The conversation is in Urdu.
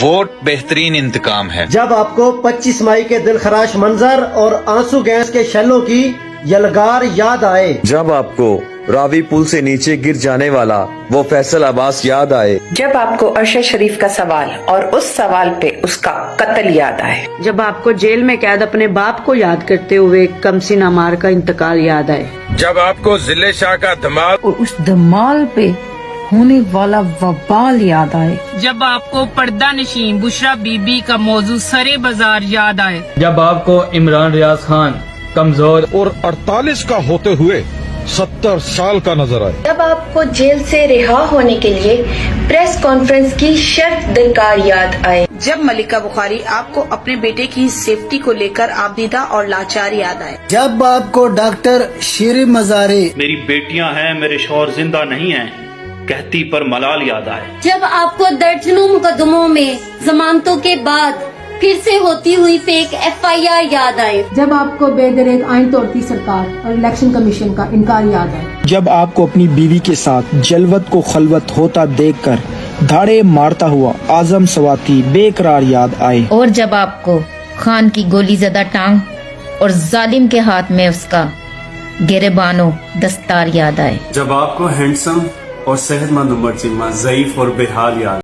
ووٹ بہترین انتقام ہے۔ جب آپ کو 25 مئی کے دلخراش منظر اور آنسو گیس کے شلوں کی یلغار یاد آئے، جب آپ کو راوی پل سے نیچے گر جانے والا وہ فیصل عباس یاد آئے، جب آپ کو ارشد شریف کا سوال اور اس سوال پہ اس کا قتل یاد آئے، جب آپ کو جیل میں قید اپنے باپ کو یاد کرتے ہوئے کمسن عمار کا انتقال یاد آئے، جب آپ کو ضلع شاہ کا دھمال اور اس دھمال پہ ہونے والا وبال یاد آئے، جب آپ کو پردہ نشین بشرا بی بی کا موضوع سرے بازار یاد آئے، جب آپ کو عمران ریاض خان کمزور اور 48 کا ہوتے ہوئے 70 سال کا نظر آئے، جب آپ کو جیل سے رہا ہونے کے لیے پریس کانفرنس کی شرط درکار یاد آئے، جب ملکہ بخاری آپ کو اپنے بیٹے کی سیفٹی کو لے کر آبدیدہ اور لاچار یاد آئے، جب آپ کو ڈاکٹر شیر مزاری میری بیٹیاں ہیں میرے شوہر زندہ نہیں ہیں کہتی پر ملال یاد آئے، جب آپ کو درجنوں مقدموں میں ضمانتوں کے بعد پھر سے ہوتی ہوئی فیک FIR یاد آئے، جب آپ کو بے دریغ آئین توڑتی سرکار اور الیکشن کمیشن کا انکار یاد آئے، جب آپ کو اپنی بیوی کے ساتھ جلوت کو خلوت ہوتا دیکھ کر دھاڑے مارتا ہوا اعظم سواتی بے قرار یاد آئے، اور جب آپ کو خان کی گولی زدہ ٹانگ اور ظالم کے ہاتھ میں اس کا گریبانوں دستار یاد آئے، جب آپ کو ہینڈسم اور صحت مند عمر جمع ضعیف اور بے حال یاد